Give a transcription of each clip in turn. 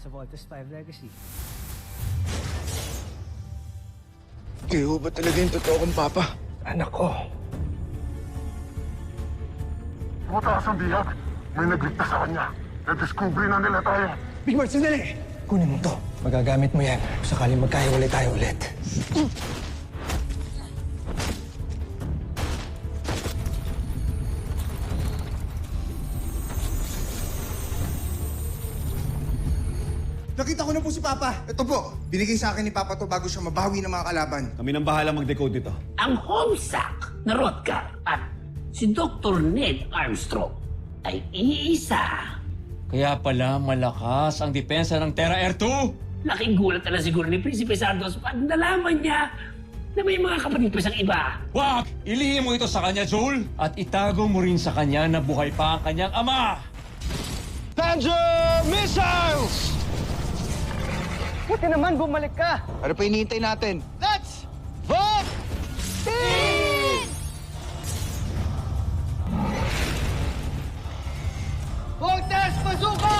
sa Voltes 5 Legacy. Kayo ba talaga yung totoo kong papa? Anak ko. Tumataas ang bihag. May nagligtas sa kanya. Na-discovery na nila tayo. Big Mart, sandali! Kunin mo to. Magagamit mo yan. Sakaling magkahiwalay tayo ulit. Nakita ko na po si Papa. Ito po, binigay sa akin ni Papa to bago siya mabawi ng mga kalaban. Kami nang bahala mag-decode dito. Ang homesack na Rodgar at si Dr. Ned Armstrong ay iisa. Kaya pala malakas ang depensa ng Terra Air 2. Laking gulat na siguro ni Prinsipe Santos pag nalaman niya na may mga kapatid pa siyang iba. Wag! Ilihim mo ito sa kanya, Joel. At itago mo rin sa kanya na buhay pa ang kanyang ama. Danger Missiles! Buti naman, bumalik ka! Ano pa hinihintay natin? Let's vote! Voltes Bazooka!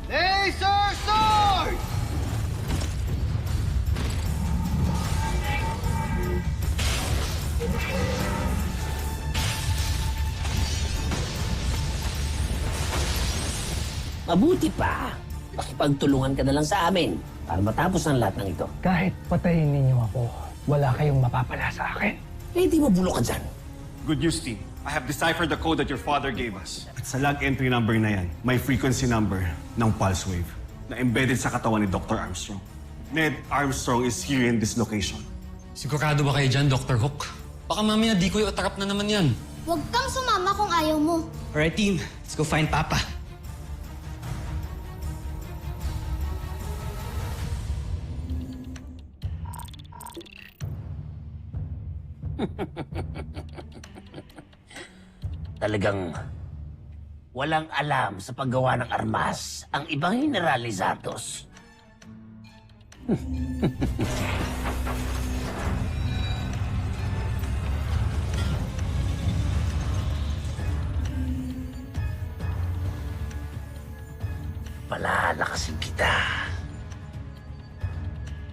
Laser Sword! Mabuti pa, makipagtulungan ka na lang sa amin para matapos ang lahat ng ito. Kahit patayin ninyo ako, wala kayong mapapala sa akin. Eh, di mabulok ka dyan. Good news, team. I have deciphered the code that your father gave us. At sa log entry number na yan, may frequency number ng pulse wave na embedded sa katawan ni Dr. Armstrong. Ned Armstrong is here in this location. Sigurado ba kayo dyan, Dr. Hook? Baka mamaya di ko i-attrap na naman yan. Huwag kang sumama kung ayaw mo. Alright, team. Let's go find Papa. Talagang walang alam sa paggawa ng armas ang ibang General ni Santos. Palalakasin kita.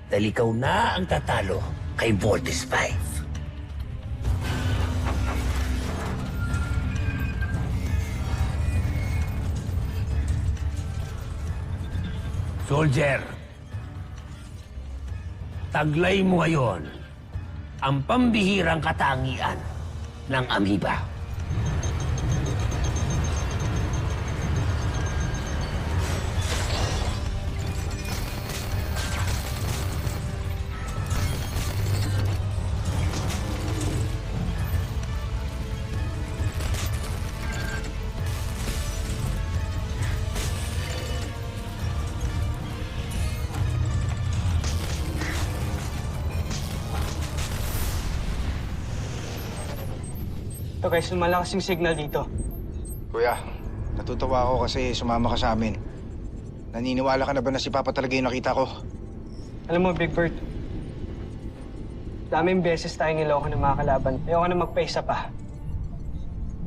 Dahil ikaw na ang tatalo kay Voltes 5. Soldier, taglay mo ngayon ang pambihirang katangian ng Amoeba. Ito guys, lumalakas yung signal dito. Kuya, natutuwa ako kasi sumama ka sa amin. Naniniwala ka na ba na si Papa talaga yung nakita ko? Alam mo, Big Bird, daming beses tayo niloko ng mga kalaban. Ayoko na magpaisa pa.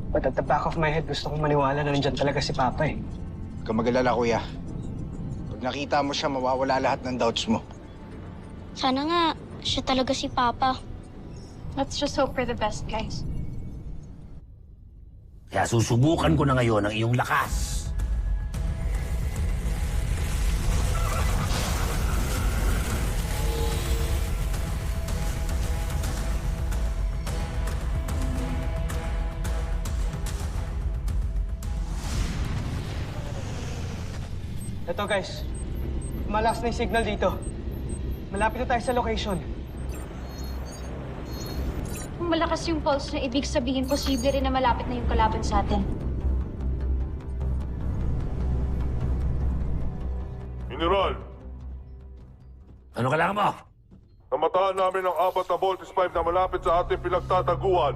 But at the back of my head, gusto kong maniwala na nandyan talaga si Papa eh. Huwag kang mag-alala, kuya. Pag nakita mo siya, mawawala lahat ng doubts mo. Sana nga, siya talaga si Papa. Let's just hope for the best, guys. Kaya susubukan ko na ngayon ang iyong lakas. Ito guys, malakas na yung signal dito. Malapit na tayo sa location. Kung malakas yung pulse na ibig sabihin, posible rin na malapit na yung kalaban sa atin. General, Ano kailangan mo? namataan namin ang 4 na Voltes 5 na malapit sa ating pinagtataguan.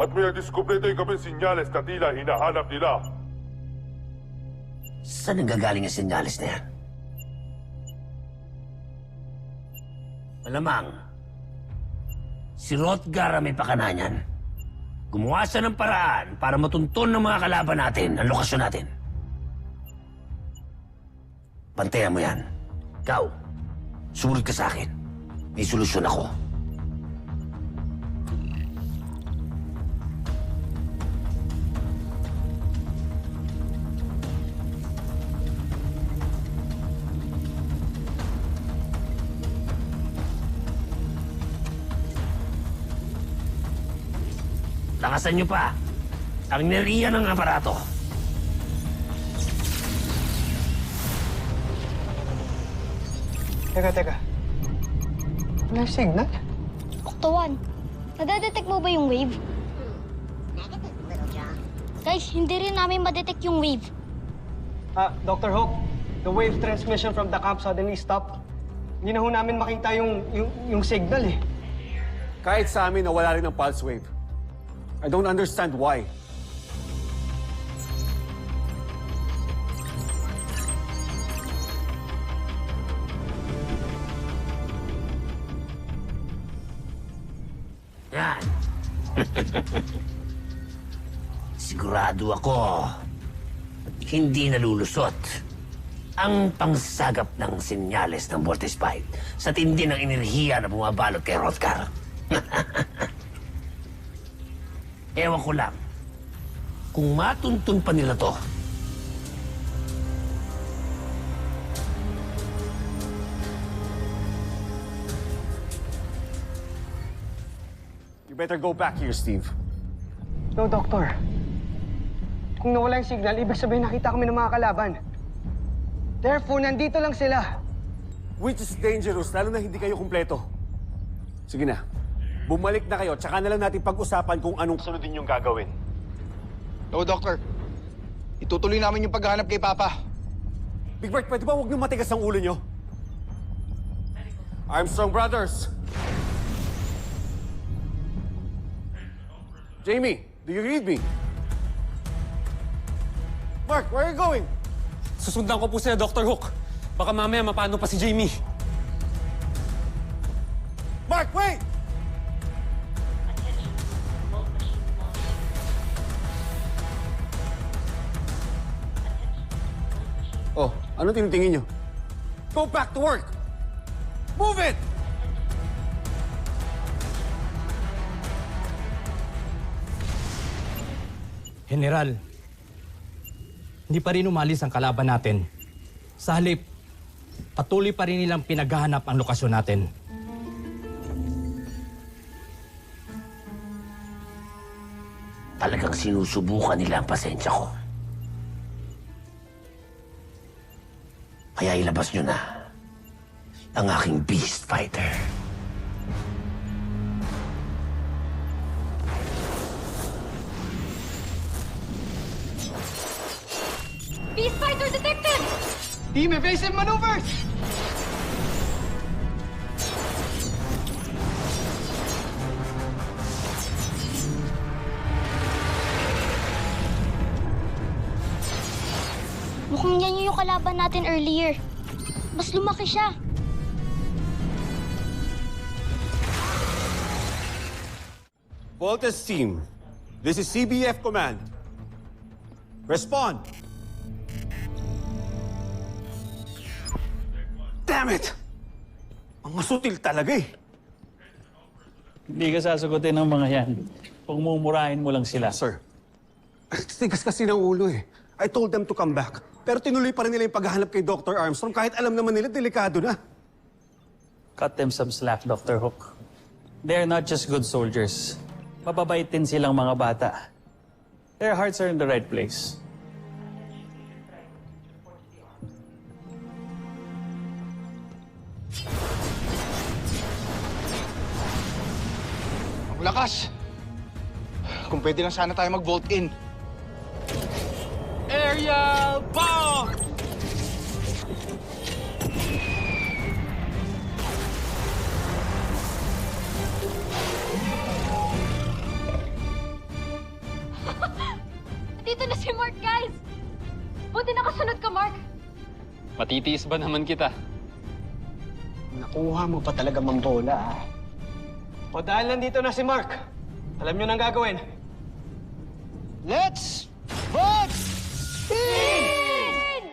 At may nadiskubre tayo kami sinyales na tila hinahanap nila. Saan nanggagaling ang sinyalis na yan? Malamang, Si Rotgar ang may pakana niyan. Gumawa siya ng paraan para matuntun ng mga kalaban natin ang lokasyon natin. Bantayan mo yan. Ikaw, sumunod ka sa akin. May solusyon ako. Lakasan niyo pa ang enerhiya ng aparato. Teka. Wala yung signal? Oktawan, nadadetect mo ba yung wave? Guys, hindi rin namin madetect yung wave. Dr. Hook, the wave transmission from the camp suddenly stopped. Hindi na ho namin makita yung signal eh. Kahit sa amin, nawala rin ang pulse wave. I don't understand why. Yan. Sigurado ako, hindi nalulusot ang pangsagap ng senyales ng Voltes 5 sa tindi ng enerhiya na bumabalot kay Rotgar. Ewan ko lang, kung matuntun pa nila to, You better go back here, Steve. No, Doctor. Kung nawala yung signal, ibig sabihin nakita kami ng mga kalaban. Therefore, nandito lang sila. Which is dangerous, lalo na hindi kayo kumpleto. Sige na. Bumalik na kayo, tsaka na lang natin pag-usapan kung anong sunodin yung gagawin. No, Doctor. Itutuloy namin yung paghahanap kay Papa. Big Bert, pwede ba huwag niyo matigas ang ulo niyo? Armstrong Brothers! Jamie, do you read me? Mark, where are you going? Susundan ko po sila, Dr. Hook. Baka mamaya mapano pa si Jamie. Mark, wait! Oh, ano tinitingin niyo? Go back to work! Move it! General, hindi pa rin umalis ang kalaban natin. Sa halip, patuloy pa rin nilang pinaghahanap ang lokasyon natin. talagang sinusubukan nila ang pasensya ko. Kaya ilabas nyo na ang aking Beast Fighter. Beast Fighter detected! Team evasive maneuvers! Mukhang yan yung kalaban natin earlier. Mas lumaki siya. Voltes team, this is CBF Command. Respond! Damn it! Ang sutil talaga eh. Hindi ka sasagutin ng mga yan. Pagmumurahin mo lang sila. Sir, tigas kasi ng ulo eh. I told them to come back. Pero tinuloy pa rin nila yung paghahanap kay Dr. Armstrong kahit alam naman nila delikado na. Cut them some slack, Dr. Hook. They're not just good soldiers. Mababaitin silang mga bata. Their hearts are in the right place. Ang lakas! Kung pwede lang sana tayo mag-vault in. Aerial bomb! Dito na si Mark, guys! Buti nakasunod ka, Mark. Matitiis ba naman kita? Nakuha mo pa talaga, Mambola, ah. O dahil nandito na si Mark, alam nyo nang gagawin. Let's vote in!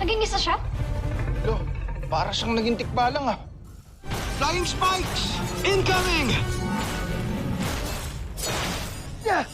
Naging isa siya? Lo, para siyang naging tikbalang ah. Flying spikes! Incoming! Yeah!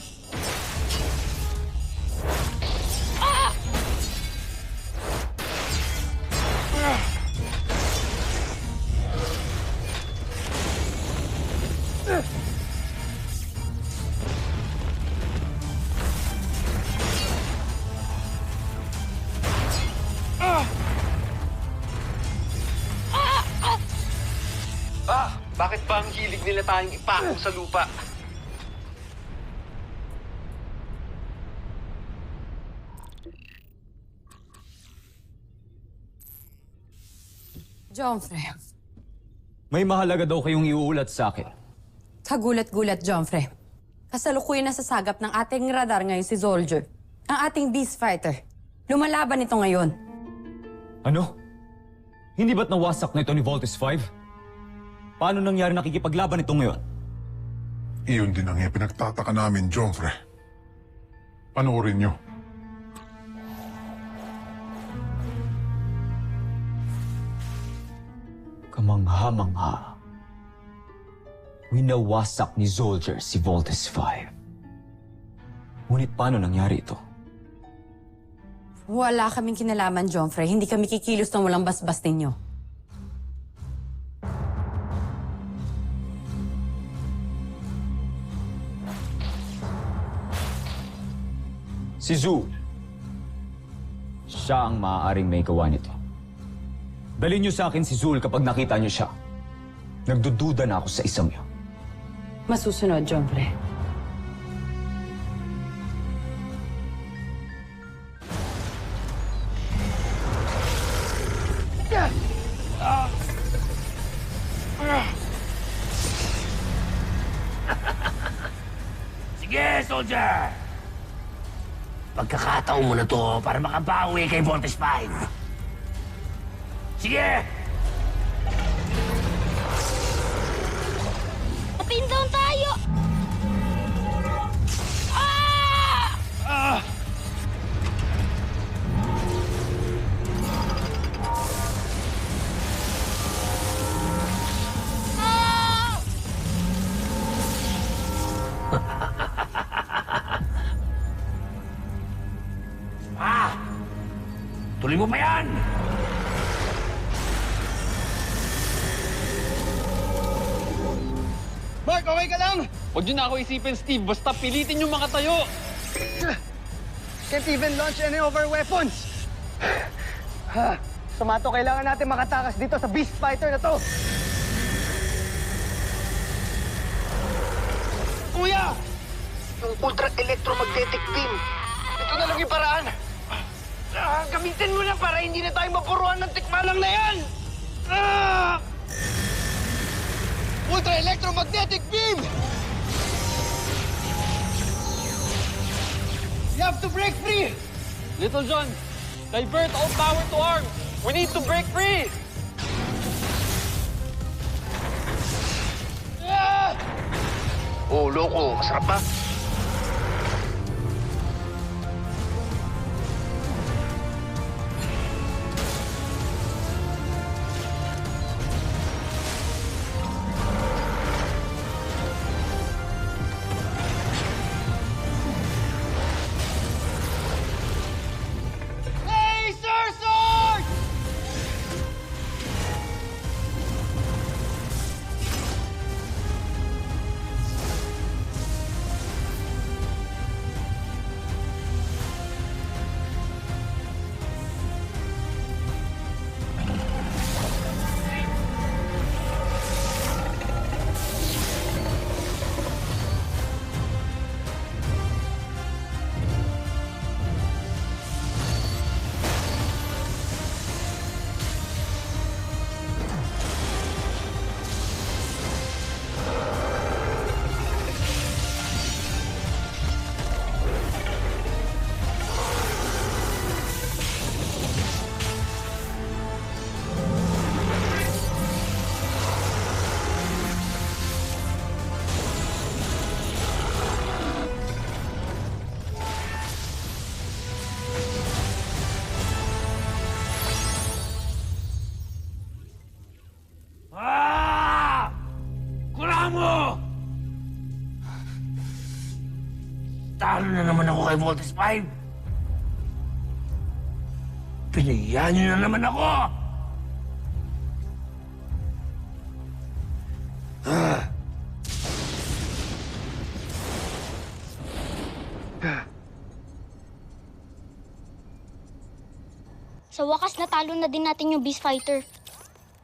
Bakit ba ang hilig nila tayong ipako sa lupa? Jomfre, May mahalaga daw kayong iuulat sa akin. kagulat-gulat, Jomfre. Kasalukuyan na sasagap ng ating radar ngayon si Zolger, ang ating beast fighter. Lumalaban ito ngayon. Ano? Hindi ba't nawasak na ito ni Voltes 5? Paano nangyari nakikipaglaban ito ngayon? Iyon din ang pinagtataka namin, Jomfre. Panoorin niyo. Kamangha-mangha. Winawasak ni Zolger si Voltes 5. Ngunit paano nangyari ito? Wala kaming kinalaman, Jomfre. Hindi kami kikilos ng walang basbas ninyo. Si Zul. Siya ang maaaring may gawa nito. Dalhin niyo sa akin si Zul kapag nakita niyo siya. Nagdududa na ako sa isang iyo. Masusunod, Jomfre. Sige, soldier! Pagkakataon mo na to para makabawi kay Voltes 5. Sige! Pin down tayo! Tuloy mo pa yan! Mark, okay ka lang? Huwag niyo na ako isipin, Steve. Basta pilitin yung makatayo. Can't even launch any of our weapons. Samato, kailangan natin makatakas dito sa Beast Fighter na to! Kuya! Yung ultra-electromagnetic beam! Ito na lang yung paraan! Gamitin mo na para hindi na tayo mapuruan ng tikmalang na yan! Ultra-electromagnetic beam! You have to break free! Little John, divert all power to arm. We need to break free. Oh, loko. Masarap ba? Laser Sword! Talo na naman ako kay Voltes 5. Pinahiya niyo na naman ako! Sa wakas, natalo na din natin yung Beast Fighter.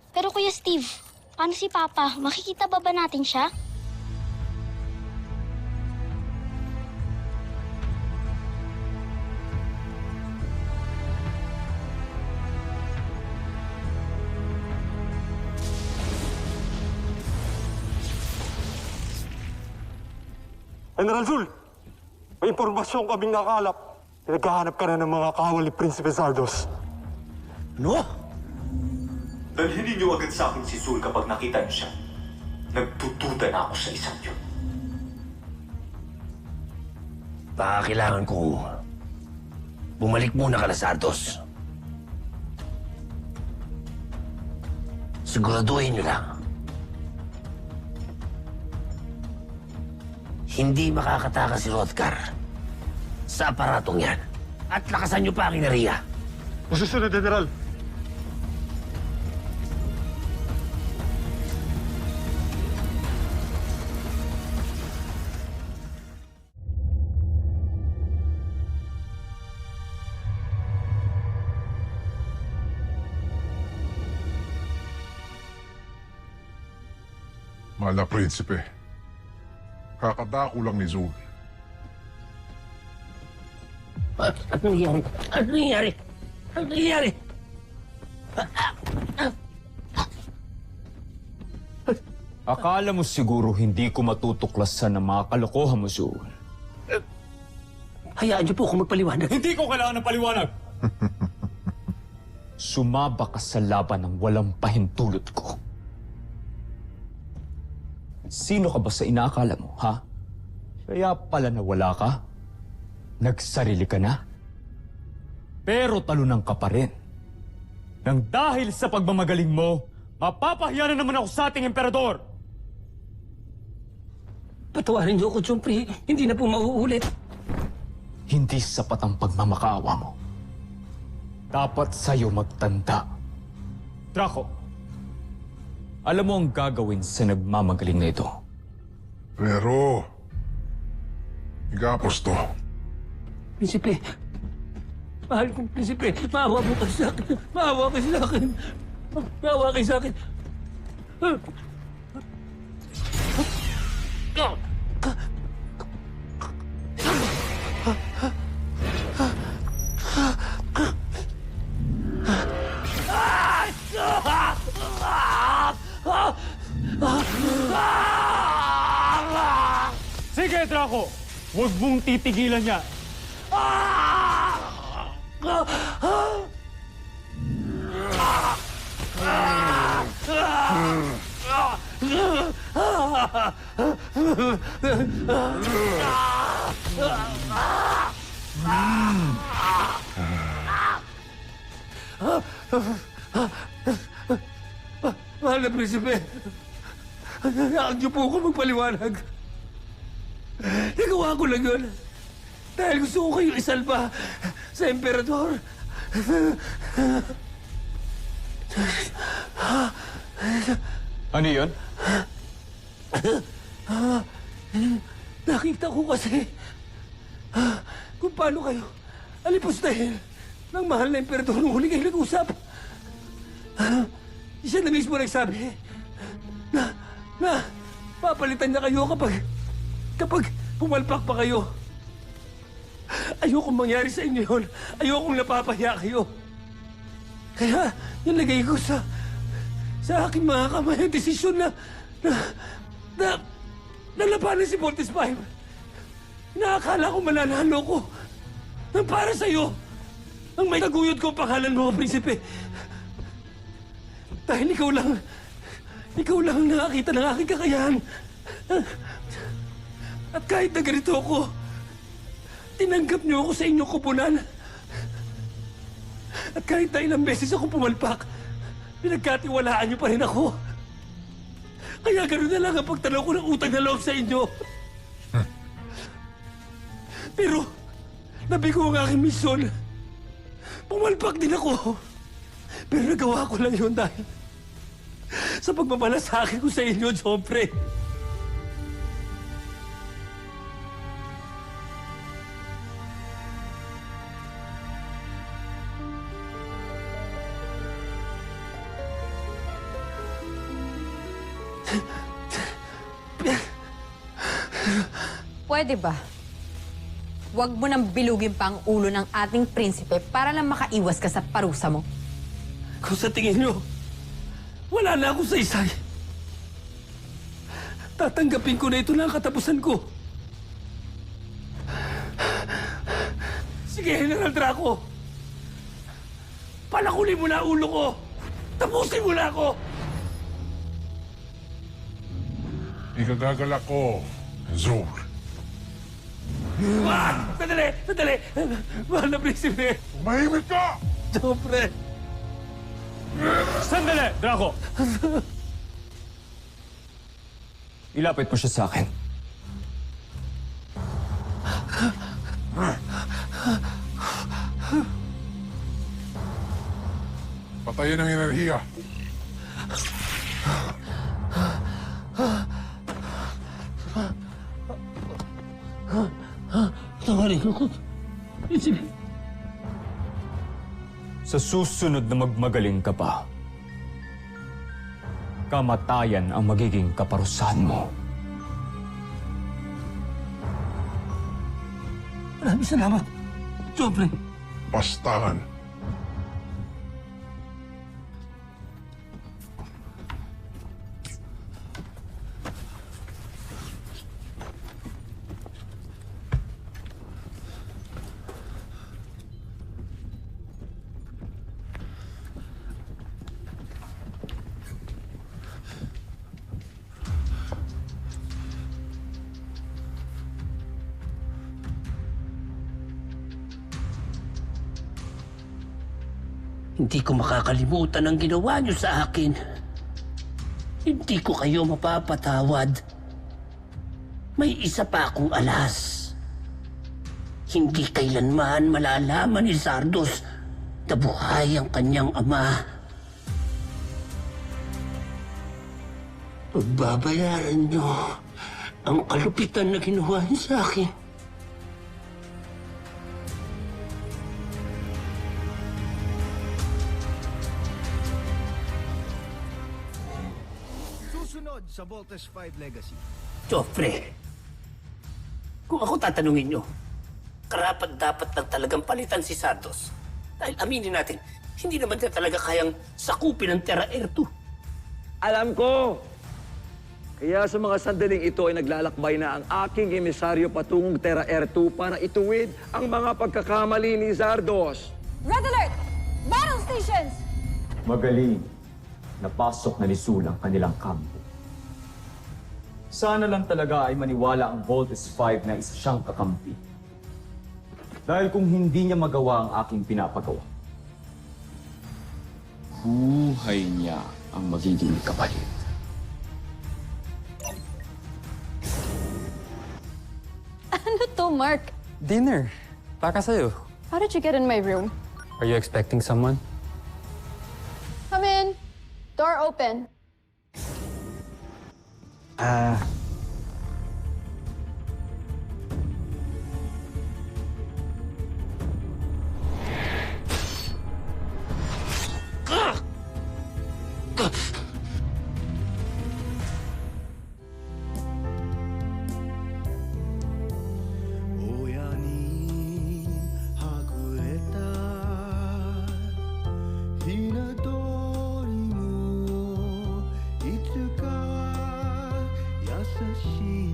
Pero Kuya Steve, paano si Papa? Makikita ba natin siya? General Zul, may impormasyon kaming nakalap. Naghahanap ka na ng mga kawal ni Prinsipe Zardos. Ano? Dalhin niyo agad sa akin si Zul kapag nakita niyo siya. Nagtutuda na ako sa isang yun. Baka kailangan kong bumalik muna ka na Zardos. Siguraduhin niyo lang. Hindi makakatakas si Rodkar sa aparatong yan. At lakasan niyo pa ang inariya. Masusunod, General. Mahal na prinsipe, kakadako lang ni Zul. Ano nangyari? Ano nangyari? Ano nangyari? Akala mo siguro hindi ko matutuklasan ng mga kalokohan mo, Zul. Hayaan niyo po ako magpaliwanag. Hindi ko kailangan ng paliwanag! Sumaba ka sa laban ng walang pahintulot ko. Sino ka ba sa inaakala mo, ha? Kaya pala nawala ka? Nagsarili ka na? Pero talunan ka pa rin. Nang dahil sa pagmamagaling mo, mapapahiya na naman ako sa ating emperador! Patawarin niyo ako, Jompre. Hindi na po mauulit. Hindi sapat ang pagmamakaawa mo. Dapat sa'yo magtanda. Draco, alam mo ang gagawin sa nagmamagaling na ito. Pero, igapos to. Prinsipe, Mahal kong prinsipe, maawa mo kayo sa akin. Maawa kayo sa akin. Maawa kayo sa akin. Sige, Draco! Huwag mong titigilan niya. Mahal na prinsipe, hayaan niyo po ako magpaliwanag. Nagawa ko lang yun dahil gusto ko kayong isalba sa emperador. Ano yun? Nakita ko kasi kung paano kayo alipustahin ng mahal na emperador nung huli kayo nag-usap. Siya na mismo nagsabi na papalitan niya kayo kapag pumalpak pa kayo. Ayokong mangyari sa inyo yun. Ayokong napapahiya kayo. Kaya nilagay ko sa aking mga kamay ang desisyon na labanan si Voltes 5. Inaakala ko mananalo ko nang para sa'yo ang may taguyod ko ang pangalan mo, prinsipe. Dahil ikaw lang ang nakakita ng aking kakayahan. At kahit na ganito ako, tinanggap niyo ako sa inyong kupunan. At kahit na ilang beses ako pumalpak, pinagkatiwalaan niyo pa rin ako. Kaya gano'n na lang ang pagtanaw ko ng utang na loob sa inyo. Pero, nabigo ang aking misyon. Pumalpak din ako. Pero nagawa ko lang yun dahil sa pagmamalasakit ko sa inyo, Joffrey. Pwede ba? Huwag mo nang bilugin pa ang ulo ng ating prinsipe para lang makaiwas ka sa parusa mo. Kung sa tingin nyo, wala na akong saysay. Tatanggapin ko na ito na ang katapusan ko. Sige, General Draco. Palakulin mo na ang ulo ko. Tapusin mo na ako. Ikagagalak ko, Zor. Sandali! Sandali! Mahal na prinsipe! Umahimik ka! Joffrey! Sandali, Draco! Ilapit mo siya sa akin. Patayin ang enerhiya. Tawarin ko. Sa susunod na magmagaling ka pa, kamatayan ang magiging kaparusahan mo. Maraming salamat, Joffrey. Bastahan. Hindi ko makakalimutan ang ginawa niyo sa akin. Hindi ko kayo mapapatawad. May isa pa akong alas. Hindi kailanman malalaman ni Zardos na buhay ang kanyang ama. Pagbabayaran niyo ang kalupitan na ginawa niyo sa akin. Voltes 5 Legacy. Joffre, kung ako tatanungin nyo, karapat dapat lang talagang palitan si Santos. Dahil aminin natin, hindi naman niya talaga kayang sakupin ng Terra Air 2. Alam ko! Kaya sa mga sandaling ito ay naglalakbay na ang aking emisaryo patungong Terra Air 2 para ituwid ang mga pagkakamali ni Zardos. Red alert! Battle stations! Magaling. Napasok na ni Sul ang kanilang kampo. Sana lang talaga ay maniwala ang Voltes 5 na isa siyang kakampi. Dahil kung hindi niya magawa ang aking pinapagawa, buhay niya ang magiging kapalit. Ano to, Mark? Dinner. Para sa'yo. How did you get in my room? Are you expecting someone? Come in. Door open.心